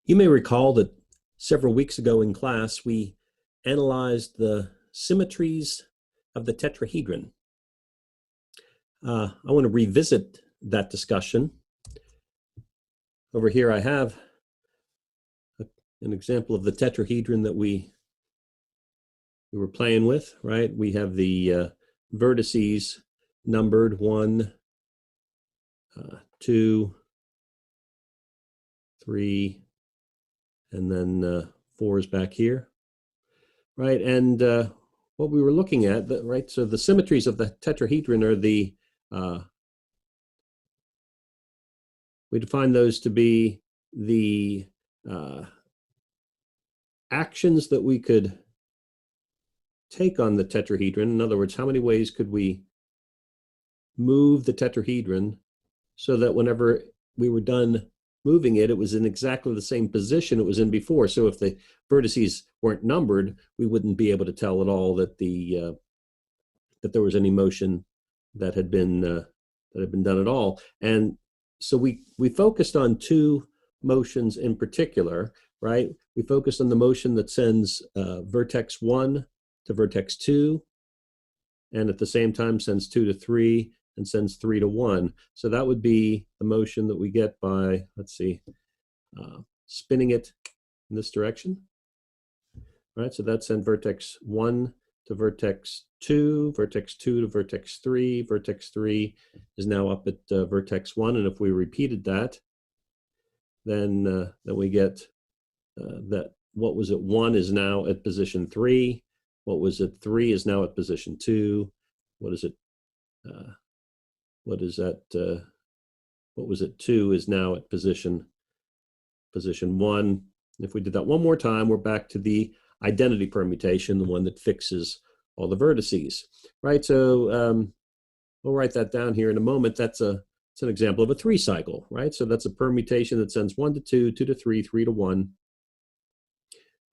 You may recall that several weeks ago in class, we analyzed the symmetries of the tetrahedron. I want to revisit that discussion. Over here, I have an example of the tetrahedron that we were playing with, right? We have the vertices numbered 1, 2, 3, and then 4 is back here, right? And what we were looking at, right? So the symmetries of the tetrahedron are we define those to be the actions that we could take on the tetrahedron. In other words, how many ways could we move the tetrahedron so that whenever we were done moving it, it was in exactly the same position it was in before. So if the vertices weren't numbered, we wouldn't be able to tell at all that that there was any motion that had been done at all. And so we focused on two motions in particular, right? We focused on the motion that sends vertex 1 to vertex 2, and at the same time sends 2 to 3 and sends 3 to 1. So that would be the motion that we get by, let's see, spinning it in this direction. All right, so that sent vertex 1 to vertex 2, vertex 2 to vertex 3. Vertex 3 is now up at vertex 1, and if we repeated that, then we get that what was at 1 is now at position 3. What was at 3 is now at position 2. What is it? What is that? What was at 2 is now at position 1. If we did that one more time, we're back to the identity permutation, the one that fixes all the vertices, right? So we'll write that down here in a moment. It's an example of a 3 cycle, right? So that's a permutation that sends 1 to 2, 2 to 3, 3 to 1.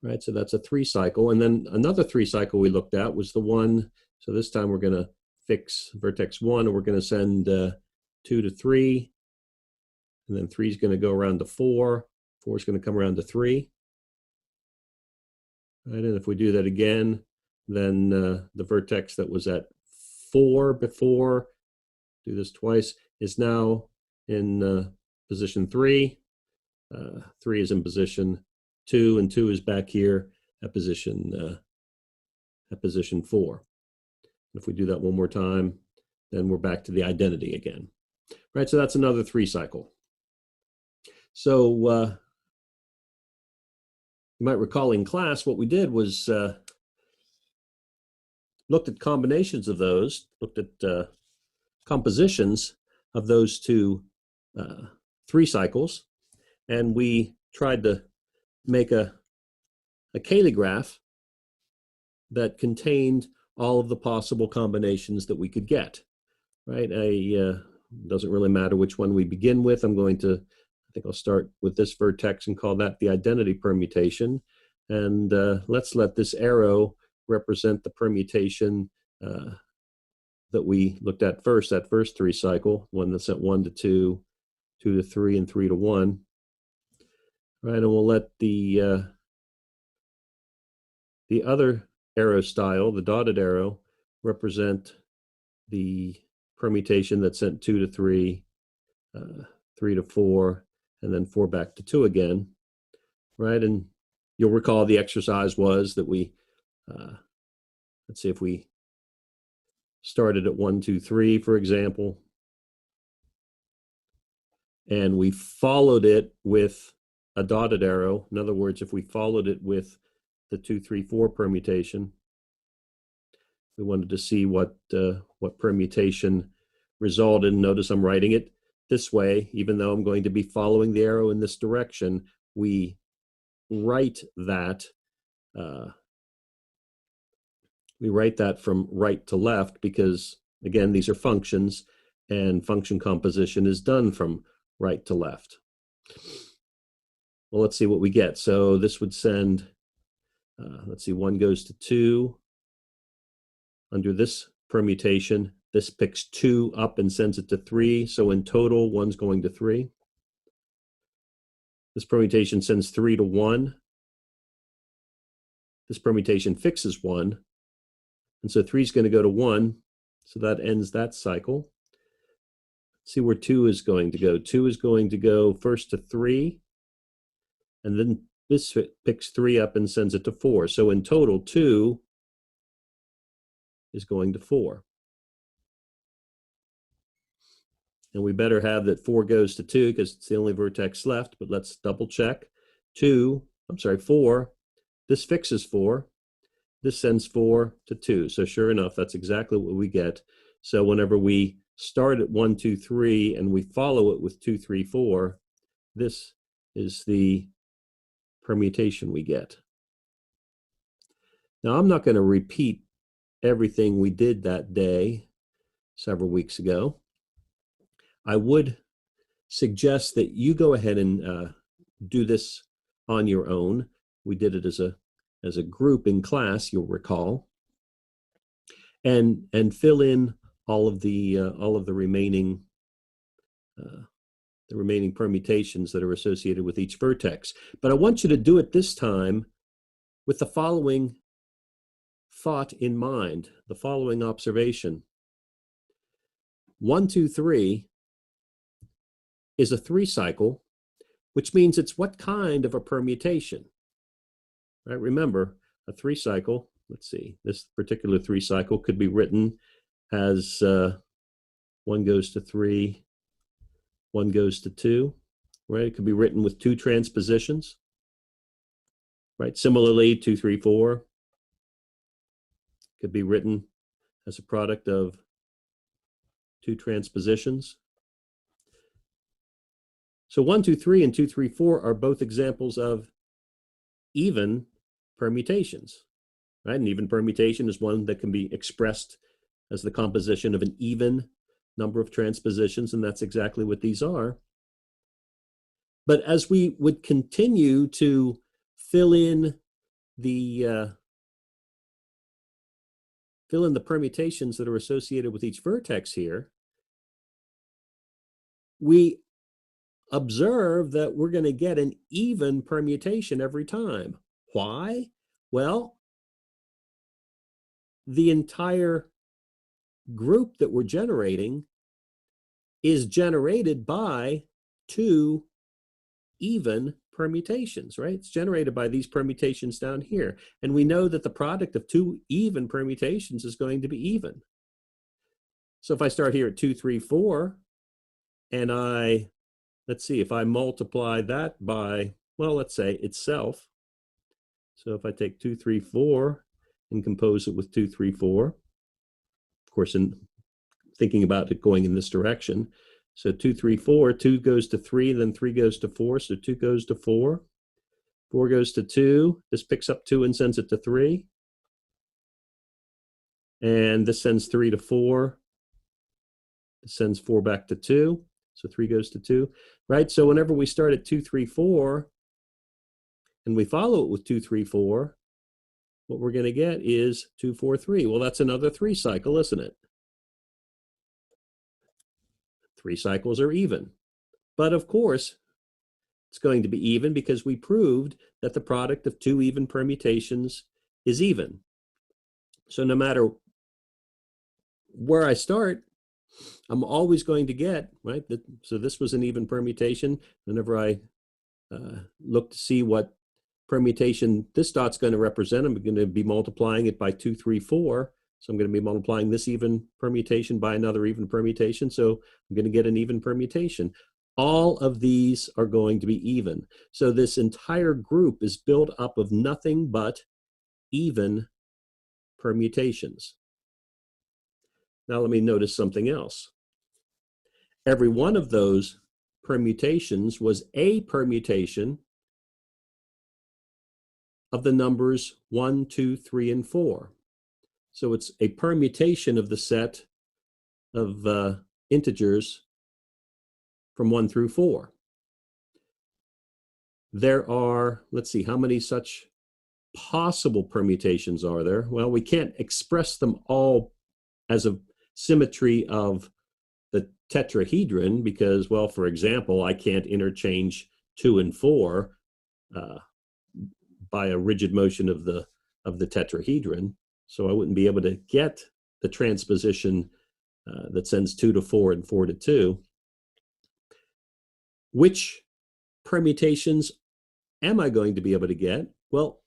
Right, so that's a 3 cycle. And then another 3 cycle we looked at was the one, so this time we're going to fix vertex 1, and we're going to send 2 to 3, and then 3 is going to go around to 4, 4 is going to come around to 3. Right, and if we do that again, then the vertex that was at 4 before, do this twice, is now in position 3. 3 is in position 2, and 2 is back here at position 4. If we do that one more time, then we're back to the identity again. Right, so that's another 3 cycle. So you might recall in class what we did was looked at combinations of those, looked at compositions of those two 3 cycles, and we tried to make a Cayley graph that contained all of the possible combinations that we could get, right? Doesn't really matter which one we begin with. I think I'll start with this vertex and call that the identity permutation. And let's let this arrow represent the permutation that we looked at first, that first 3 cycle, one that sent 1 to 2, 2 to 3, and 3 to 1. Right, and we'll let the other arrow style, the dotted arrow, represent the permutation that sent 2 to 3, 3 to 4, and then 4 back to 2 again. Right, and you'll recall the exercise was that we, let's see if we started at 1, 2, 3, for example, and we followed it with a dotted arrow. In other words, if we followed it with the 2, 3, 4 permutation, we wanted to see what permutation resulted. Notice I'm writing it this way, even though I'm going to be following the arrow in this direction. We write that from right to left because, again, these are functions, and function composition is done from right to left. Well, let's see what we get. So this would send, let's see, 1 goes to 2. Under this permutation, this picks 2 up and sends it to 3. So in total, 1's going to 3. This permutation sends 3 to 1. This permutation fixes 1. And so 3 is going to go to 1. So that ends that cycle. See where 2 is going to go. 2 is going to go first to 3. And then this picks 3 up and sends it to 4. So in total, 2 is going to 4. And we better have that 4 goes to 2 because it's the only vertex left, but let's double check. 4, this fixes 4. This sends 4 to 2. So sure enough, that's exactly what we get. So whenever we start at 1, 2, 3, and we follow it with 2, 3, 4, this is the permutation we get. Now, I'm not going to repeat everything we did that day several weeks ago. I would suggest that you go ahead and do this on your own. We did it as a group in class, you'll recall, and fill in all of the remaining permutations that are associated with each vertex. But I want you to do it this time with the following thought in mind, the following observation. 1, 2, 3 is a 3 cycle, which means it's what kind of a permutation? Right? Remember, a 3 cycle, let's see, this particular 3 cycle could be written as 1 goes to 3, 1 goes to 2, right? It could be written with 2 transpositions, right? Similarly, 2, 3, 4 could be written as a product of 2 transpositions. So 1, 2, 3 and 2, 3, 4 are both examples of even permutations, right? An even permutation is one that can be expressed as the composition of an even number of transpositions, and that's exactly what these are. But as we would continue to fill in the permutations that are associated with each vertex here, we observe that we're going to get an even permutation every time. Why? Well, the entire group that we're generating is generated by 2 even permutations, right? It's generated by these permutations down here. And we know that the product of 2 even permutations is going to be even. So if I start here at 2, 3, 4, and let's see, if I multiply that by, well, let's say itself. So if I take 2, 3, 4 and compose it with 2, 3, 4, of course, in thinking about it going in this direction. So 2, 3, 4, 2 goes to 3, then 3 goes to 4, so 2 goes to 4. 4 goes to 2. This picks up 2 and sends it to 3. And this sends 3 to 4. This sends 4 back to 2. So 3 goes to 2, right? So whenever we start at 2, 3, 4, and we follow it with 2, 3, 4, what we're going to get is 2, 4, 3. Well, that's another 3 cycle, isn't it? 3 cycles are even. But of course, it's going to be even because we proved that the product of 2 even permutations is even. So no matter where I start, I'm always going to get, right? So this was an even permutation. Whenever I look to see what permutation this dot's going to represent, I'm going to be multiplying it by 2, 3, 4. So I'm going to be multiplying this even permutation by another even permutation. So I'm going to get an even permutation. All of these are going to be even. So this entire group is built up of nothing but even permutations. Now let me notice something else. Every one of those permutations was a permutation of the numbers 1, 2, 3, and 4. So it's a permutation of the set of integers from 1 through 4. There are, let's see, how many such possible permutations are there? Well, we can't express them all as a symmetry of the tetrahedron because, well, for example, I can't interchange 2 and 4 by a rigid motion of the tetrahedron. So I wouldn't be able to get the transposition that sends 2 to 4 and 4 to 2. Which permutations am I going to be able to get? Well,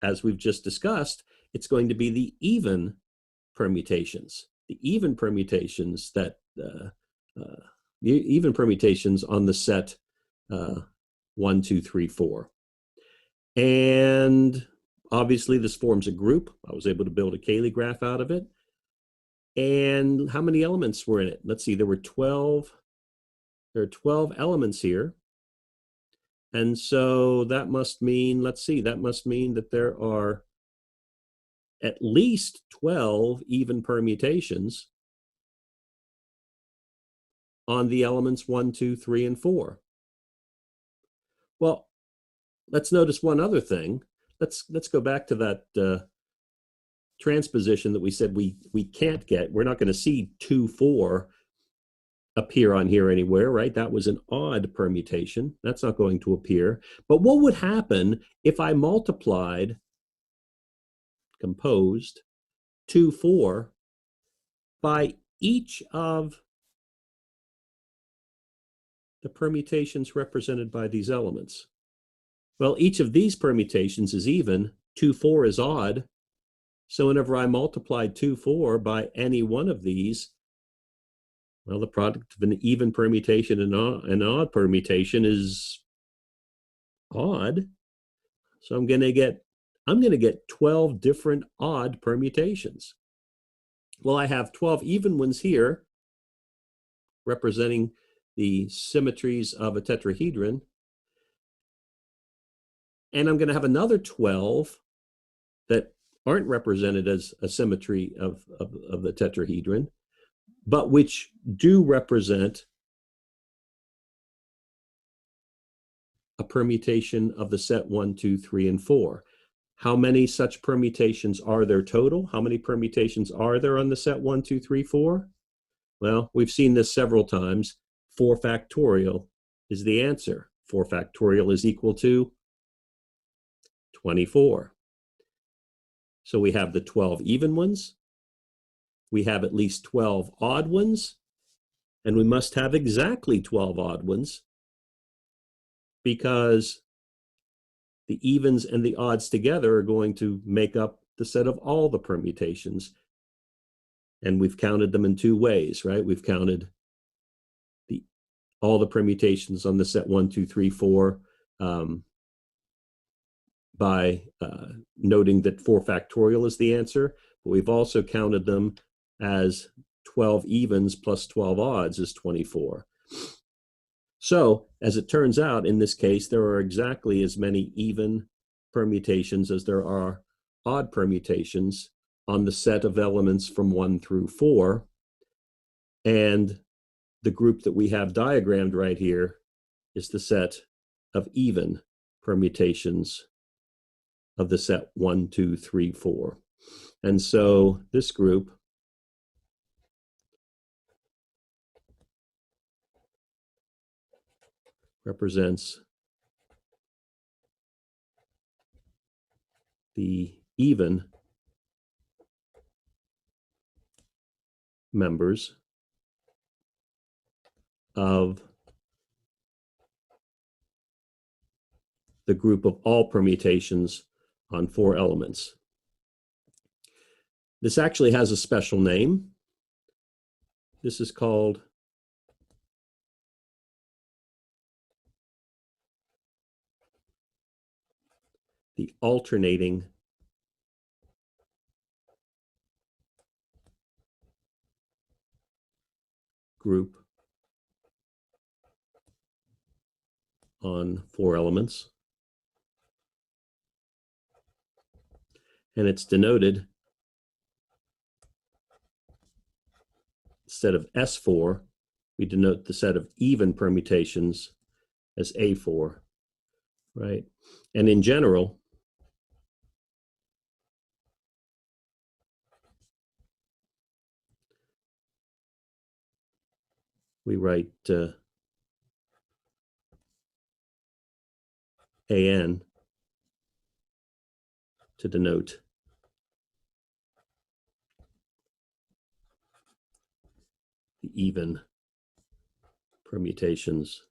as we've just discussed, it's going to be the even permutations. The even permutations that even permutations on the set 1, 2, 3, 4. And obviously this forms a group. I was able to build a Cayley graph out of it. And how many elements were in it? Let's see, there are 12 elements here. And so that must mean, let's see, that must mean that there are at least 12 even permutations on the elements 1, 2, 3, and 4. Well, let's notice one other thing. Let's go back to that transposition that we said we can't get. We're not going to see 2, 4 appear on here anywhere, right? That was an odd permutation. That's not going to appear. But what would happen if I composed 2, 4 by each of the permutations represented by these elements? Well, each of these permutations is even, 2, 4 is odd. So whenever I multiplied 2, 4 by any one of these, well, the product of an even permutation and an odd permutation is odd. So I'm going to get 12 different odd permutations. Well, I have 12 even ones here representing the symmetries of a tetrahedron. And I'm going to have another 12 that aren't represented as a symmetry of the tetrahedron, but which do represent a permutation of the set 1, 2, 3, and 4. How many such permutations are there total? How many permutations are there on the set 1, 2, 3, 4? Well, we've seen this several times. 4 factorial is the answer. 4 factorial is equal to 24. So we have the 12 even ones. We have at least 12 odd ones. And we must have exactly 12 odd ones, because the evens and the odds together are going to make up the set of all the permutations. And we've counted them in 2 ways, right? We've counted all the permutations on the set 1, 2, 3, 4 by noting that 4 factorial is the answer, but we've also counted them as 12 evens plus 12 odds is 24. So, as it turns out, in this case, there are exactly as many even permutations as there are odd permutations on the set of elements from 1 through 4. And the group that we have diagrammed right here is the set of even permutations of the set 1, 2, 3, 4. And so this group represents the even members of the group of all permutations on 4 elements. This actually has a special name. This is called the alternating group on 4 elements. And it's denoted, instead of S4, we denote the set of even permutations as A4, right? And in general, we write AN to denote the even permutations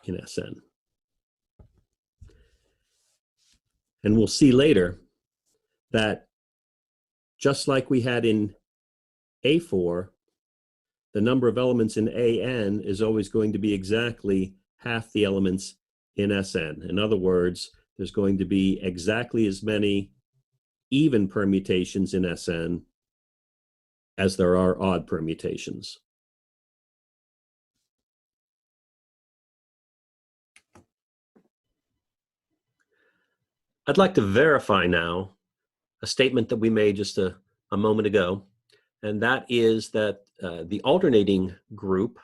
in Sn. And we'll see later that just like we had in A4, the number of elements in AN is always going to be exactly half the elements in Sn. In other words, there's going to be exactly as many even permutations in Sn as there are odd permutations. I'd like to verify now a statement that we made just a moment ago, and that is that the alternating group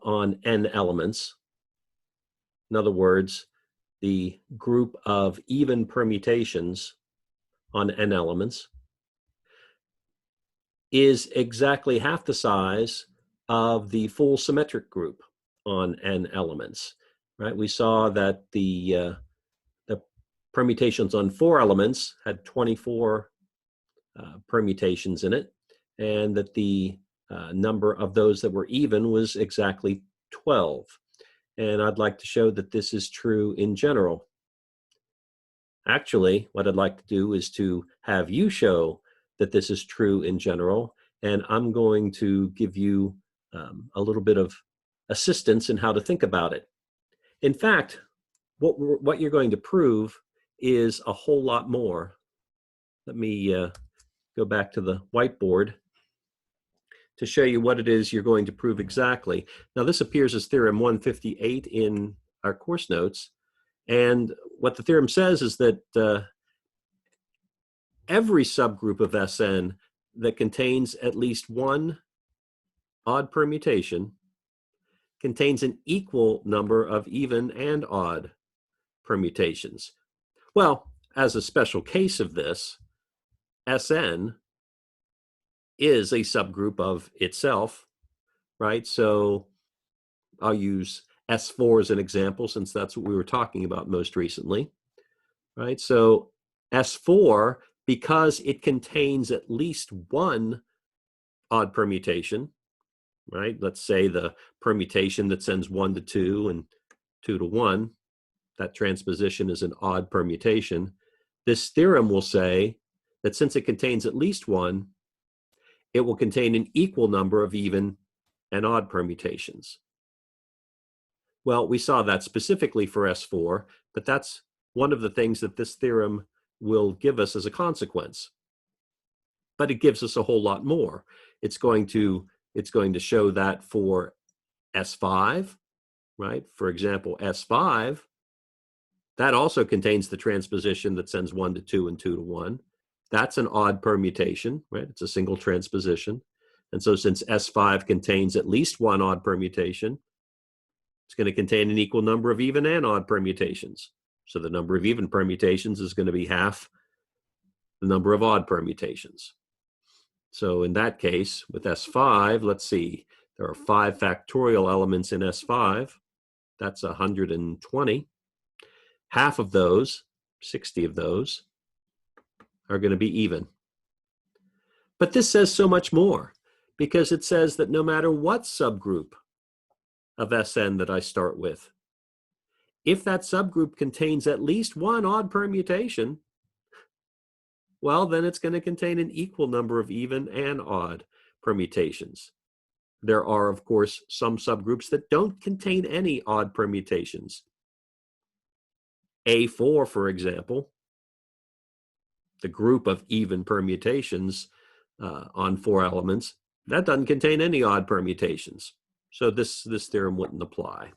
on n elements, in other words, the group of even permutations on n elements, is exactly half the size of the full symmetric group on n elements, right? We saw that the permutations on 4 elements had 24 permutations in it, and that the number of those that were even was exactly 12. And I'd like to show that this is true in general. Actually, what I'd like to do is to have you show that this is true in general, and I'm going to give you a little bit of assistance in how to think about it. In fact, what you're going to prove is a whole lot more. Let me go back to the whiteboard to show you what it is you're going to prove exactly. Now, this appears as theorem 158 in our course notes, and what the theorem says is that every subgroup of Sn that contains at least one odd permutation contains an equal number of even and odd permutations. Well, as a special case of this, Sn is a subgroup of itself, right? So I'll use S4 as an example, since that's what we were talking about most recently, right? So S4, because it contains at least one odd permutation, right? Let's say the permutation that sends 1 to 2 and 2 to 1, that transposition is an odd permutation. This theorem will say that since it contains at least one, it will contain an equal number of even and odd permutations. Well, we saw that specifically for S4, but that's one of the things that this theorem will give us as a consequence. But it gives us a whole lot more. It's going to show that for S5, right? For example, S5, that also contains the transposition that sends 1 to 2 and 2 to 1. That's an odd permutation, right? It's a single transposition. And so since S5 contains at least one odd permutation, it's going to contain an equal number of even and odd permutations. So the number of even permutations is going to be half the number of odd permutations. So in that case, with S5, let's see, there are 5 factorial elements in S5. That's 120. Half of those, 60 of those, are going to be even. But this says so much more, because it says that no matter what subgroup of Sn that I start with, if that subgroup contains at least one odd permutation, well, then it's going to contain an equal number of even and odd permutations. There are, of course, some subgroups that don't contain any odd permutations. A4, for example, the group of even permutations on 4 elements, that doesn't contain any odd permutations. So this theorem wouldn't apply.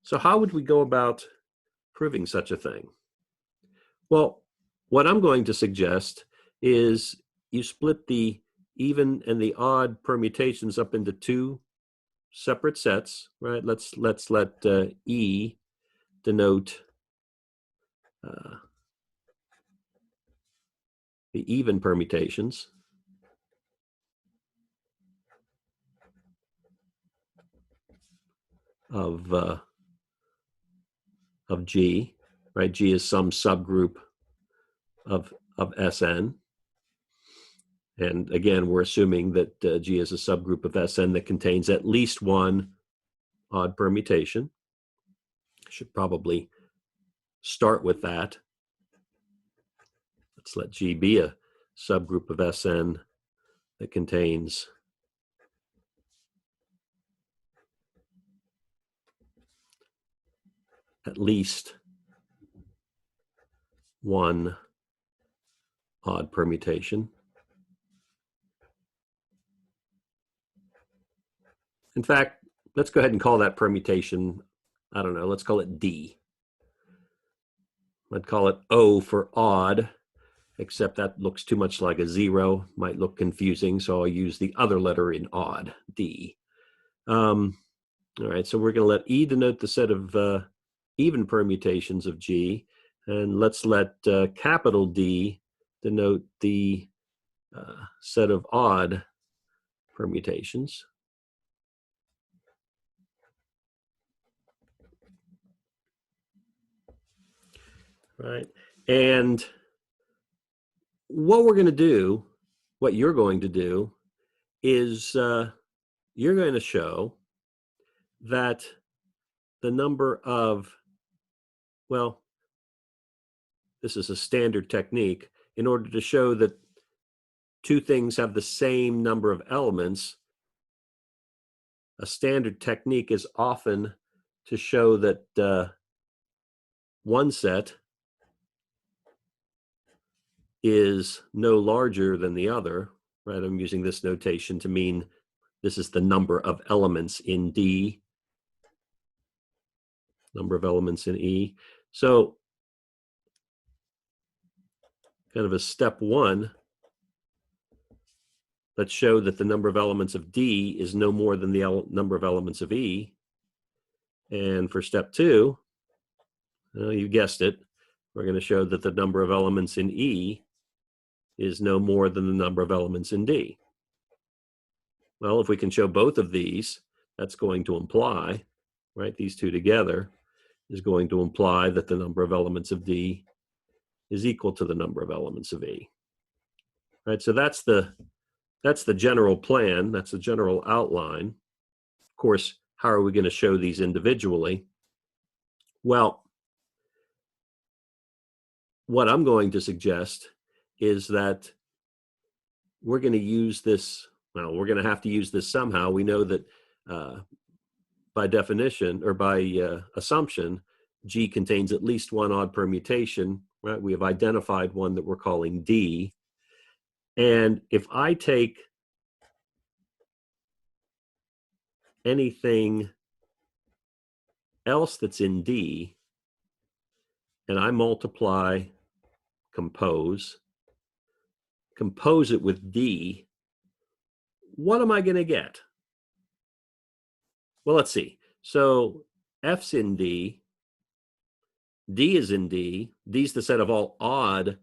So how would we go about proving such a thing? Well, what I'm going to suggest is you split the even and the odd permutations up into 2 separate sets, right? Let's let E denote the even permutations. of G, right? G is some subgroup of Sn. And again, we're assuming that G is a subgroup of Sn that contains at least one odd permutation. Should probably start with that. Let's let G be a subgroup of Sn that contains at least one odd permutation. In fact, let's go ahead and call that permutation, I don't know, let's call it D. I'd call it O for odd, except that looks too much like a 0, might look confusing, so I'll use the other letter in odd, D. All right, so we're going to let E denote the set of even permutations of G, and let's let capital D denote the set of odd permutations. Right, and what we're going to do, what you're going to do, is you're going to show that the number of, well, this is a standard technique. In order to show that two things have the same number of elements, a standard technique is often to show that one set is no larger than the other, right? I'm using this notation to mean this is the number of elements in D, number of elements in E. So kind of a step one, let's show that the number of elements of D is no more than the number of elements of E. And for step two, you guessed it, we're going to show that the number of elements in E is no more than the number of elements in D. Well, if we can show both of these, that's going to imply, right, these two together is going to imply that the number of elements of D is equal to the number of elements of E. Right, so that's the general plan, that's the general outline. Of course, how are we going to show these individually? Well, what I'm going to suggest is that we're going to use this, well, we're going to have to use this somehow. We know that by definition, or by assumption, G contains at least one odd permutation, right? We have identified one that we're calling D. And if I take anything else that's in D, and I multiply, compose it with D, what am I going to get? Well, let's see. So F's in D, D is in D, D's the set of all odd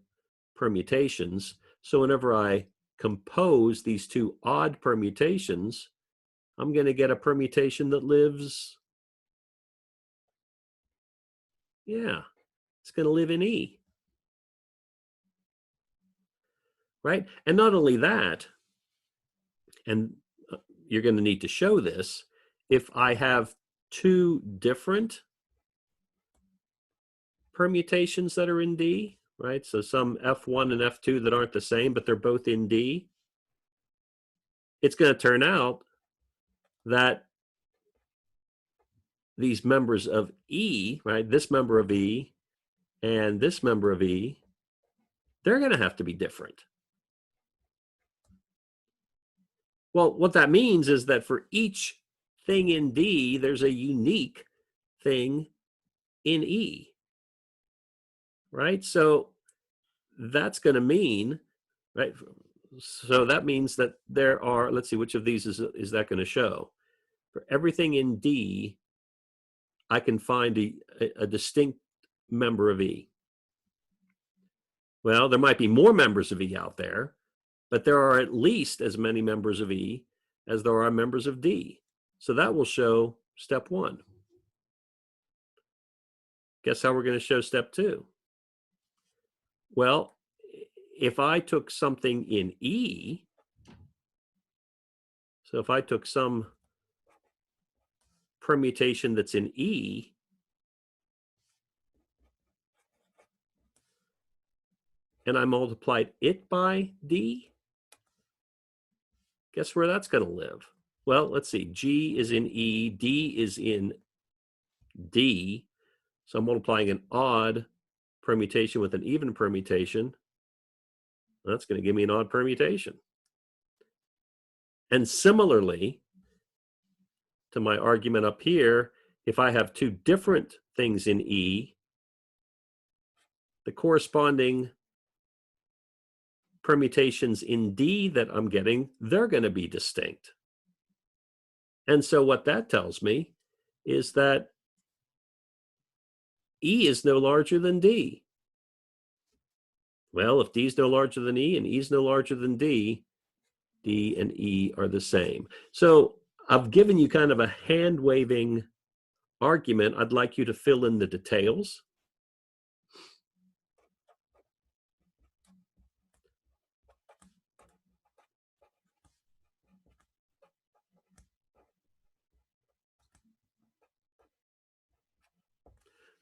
permutations. So whenever I compose these two odd permutations, I'm going to get a permutation that lives, yeah, it's going to live in E. Right? And not only that, and you're going to need to show this, if I have two different permutations that are in D, right? So some F1 and F2 that aren't the same, but they're both in D, it's going to turn out that these members of E, right, this member of E and this member of E, they're going to have to be different. Well, what that means is that for each thing in D, there's a unique thing in E, right? So that's going to mean, right? So that means that there are, let's see, which of these is that going to show? For everything in D, I can find a distinct member of E. Well, there might be more members of E out there, but there are at least as many members of E as there are members of D. So that will show step one. Guess how we're going to show step 2? Well, if I took something in E, so if I took some permutation that's in E, and I multiplied it by D, guess where that's going to live? Well, let's see. G is in E, D is in D. So I'm multiplying an odd permutation with an even permutation. That's going to give me an odd permutation. And similarly to my argument up here, if I have two different things in E, the corresponding permutations in D that I'm getting, they're going to be distinct. And so what that tells me is that E is no larger than D. Well, if D is no larger than E and E is no larger than D, D and E are the same. So I've given you kind of a hand-waving argument. I'd like you to fill in the details.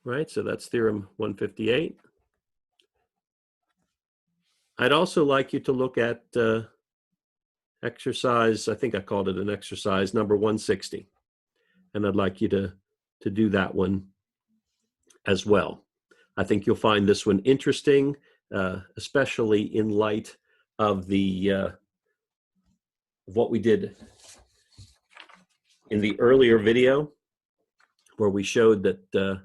Right, so that's theorem 158. I'd also like you to look at exercise, I think I called it an exercise, number 160. And I'd like you to do that one as well. I think you'll find this one interesting, especially in light of what we did in the earlier video, where we showed that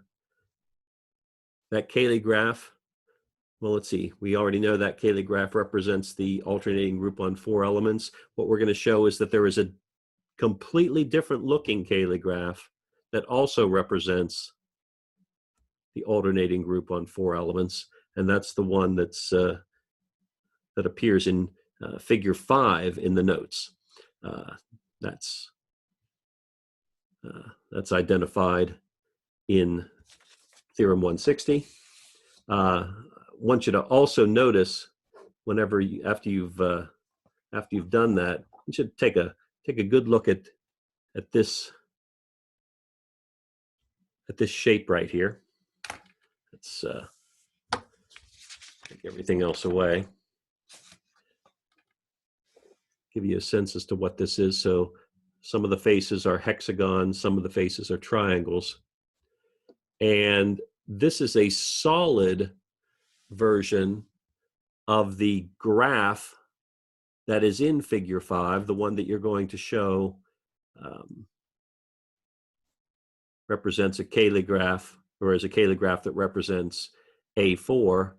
that Cayley graph, well, let's see, we already know that Cayley graph represents the alternating group on 4 elements. What we're going to show is that there is a completely different looking Cayley graph that also represents the alternating group on 4 elements, and that's the one that's that appears in figure 5 in the notes. That's identified in theorem 160. Want you to also notice, whenever after you've done that, you should take a good look at this shape right here. Let's take everything else away. Give you a sense as to what this is. So some of the faces are hexagons, some of the faces are triangles. And this is a solid version of the graph that is in figure 5, the one that you're going to show represents a Cayley graph, or is a Cayley graph that represents A4,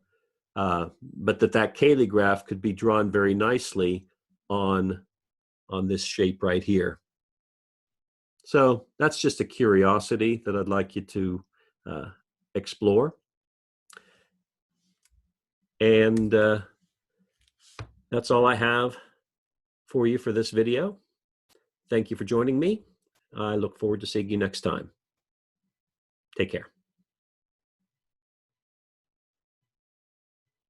but that Cayley graph could be drawn very nicely on this shape right here. So that's just a curiosity that I'd like you to explore. And that's all I have for you for this video. Thank you for joining me. I look forward to seeing you next time. Take care.